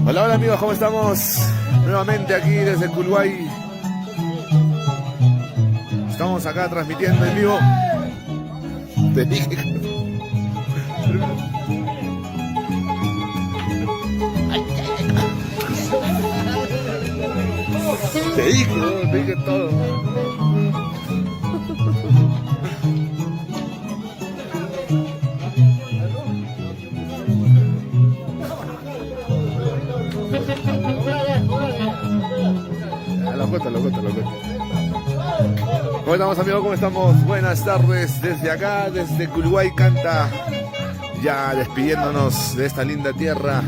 Hola, hola amigos, ¿cómo estamos? Nuevamente aquí desde Uruguay. Estamos acá transmitiendo en vivo. Te dije. Te dije todo. Lo cuento. ¿Cómo estamos amigos? ¿Cómo estamos? Buenas tardes desde acá, desde Uruguay canta. Ya despidiéndonos de esta linda tierra.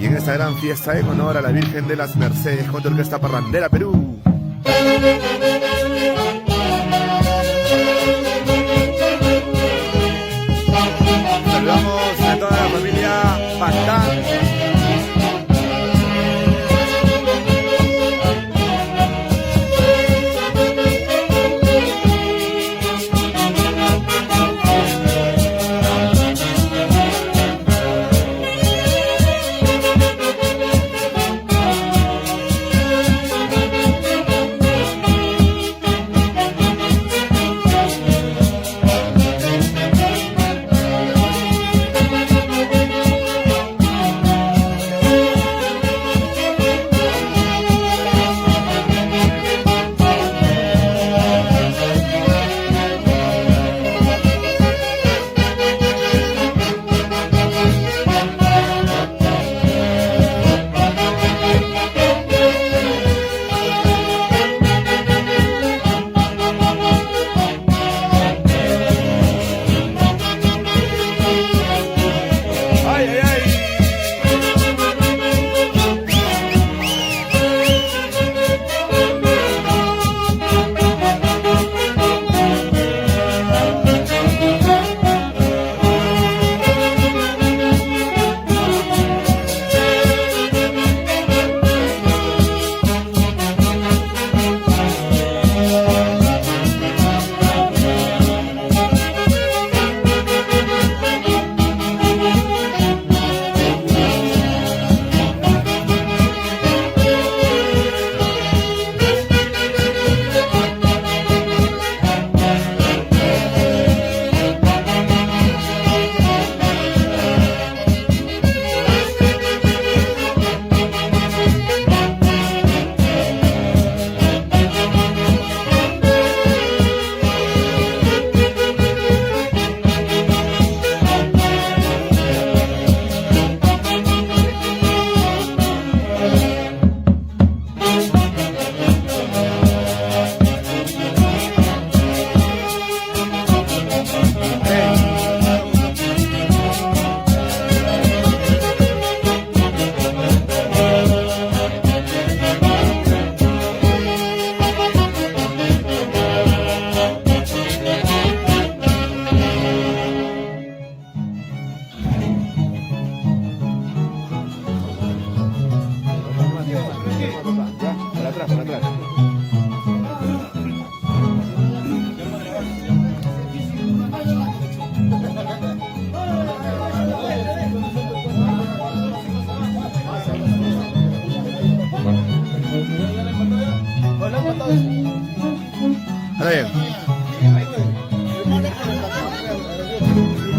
Y en esta gran fiesta en honor a la Virgen de las Mercedes con la Orquesta Parrandera Perú. Saludamos a toda la familia Pantán.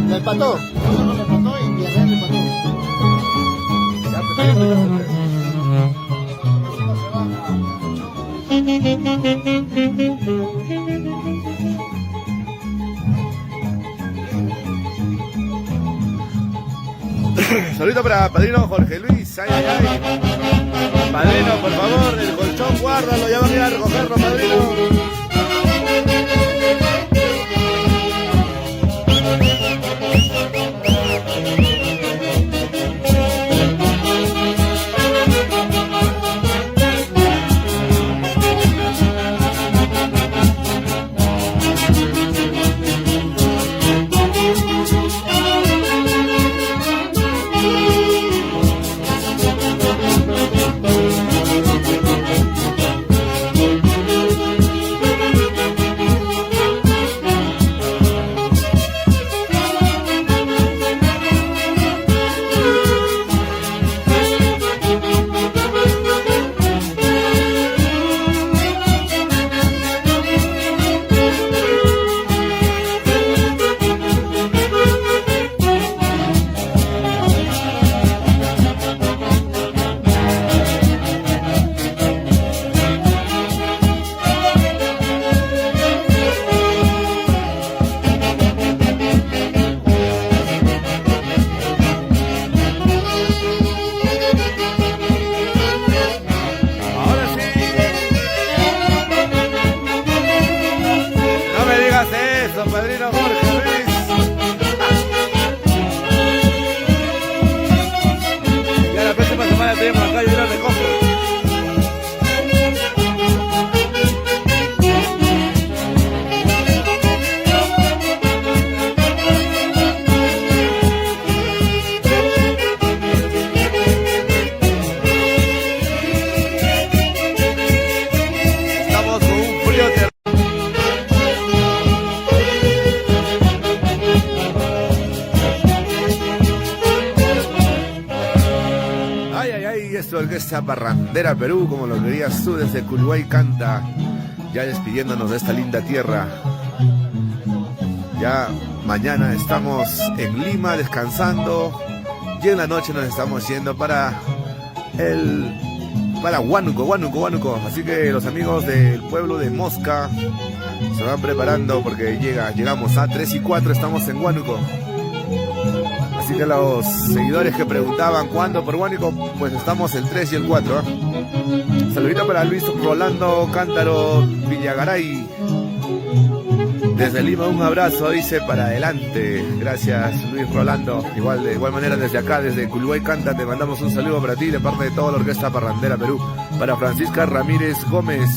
Le empató. Le empató y Villarreal le empató. Saludito para Padrino Jorge Luis. Ay, ay, ay. Padrino, por favor, el colchón guárdalo, ya van a ir a recogerlo, Padrino. Orquesta Parrandera Perú, como lo querías tú, desde Culuay Canta, ya despidiéndonos de esta linda tierra. Ya mañana estamos en Lima descansando y en la noche nos estamos yendo para Huánuco. Así que los amigos del pueblo de Mosca se van preparando porque llegamos a 3 y 4, estamos en Huánuco. Así que los seguidores que preguntaban cuándo por Huánuco, pues estamos el 3 y el 4. Saludito para Luis Rolando Cántaro Villagaray. Desde Lima un abrazo, dice, para adelante. Gracias, Luis Rolando. De igual manera desde acá, desde Culuay Canta, te mandamos un saludo para ti de parte de toda la Orquesta Parrandera Perú. Para Francisca Ramírez Gómez.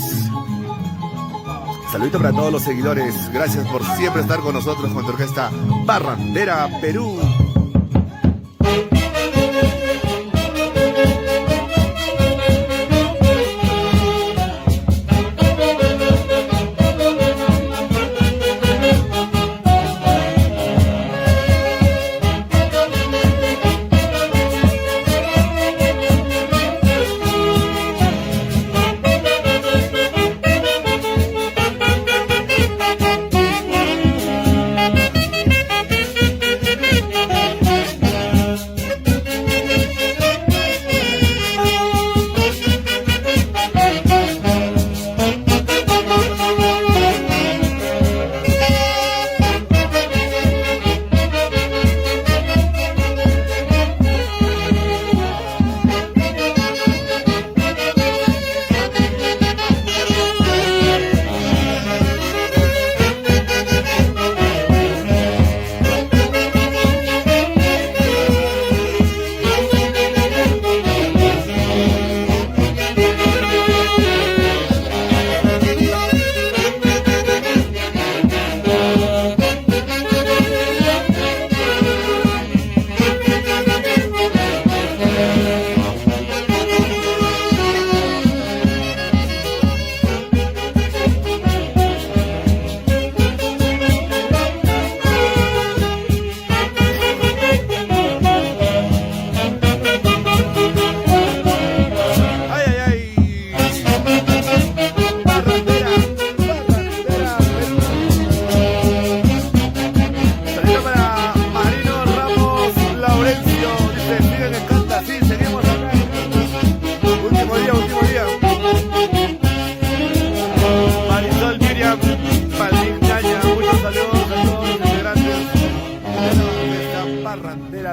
Saludito para todos los seguidores. Gracias por siempre estar con nosotros con tu Orquesta Parrandera Perú.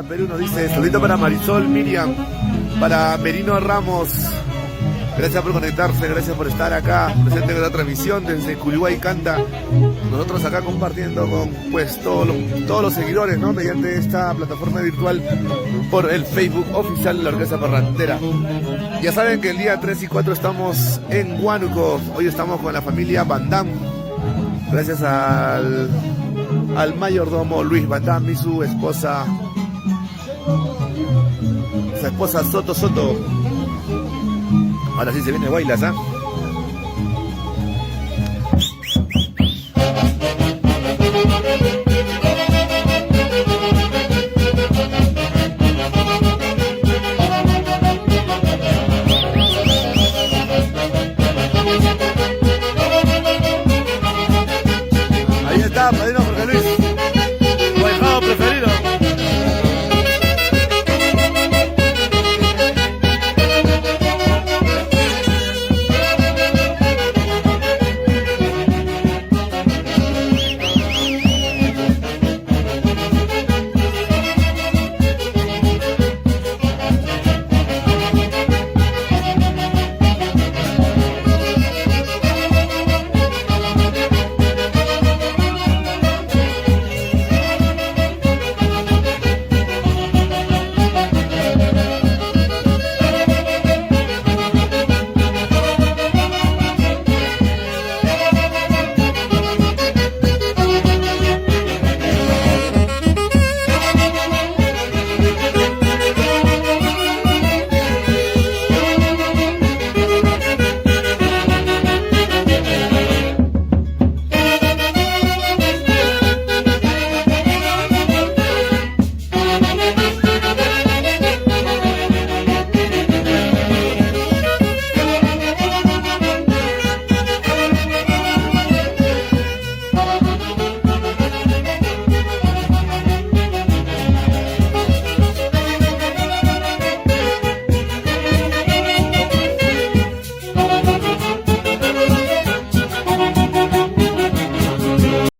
Perú nos dice, saludito para Marisol Miriam, para Merino Ramos. Gracias por conectarse, gracias por estar acá presente en la transmisión desde Culuay Canta. Nosotros acá compartiendo con pues todos los seguidores, ¿no? Mediante esta plataforma virtual por el Facebook oficial de la Orquesta Parrandera. Ya saben que el día 3 y 4 estamos en Huánuco. Hoy estamos con la familia Van Damme. Gracias al mayordomo Luis Van Damme y su esposa Soto. Ahora sí se viene Guaylas, ¿ah?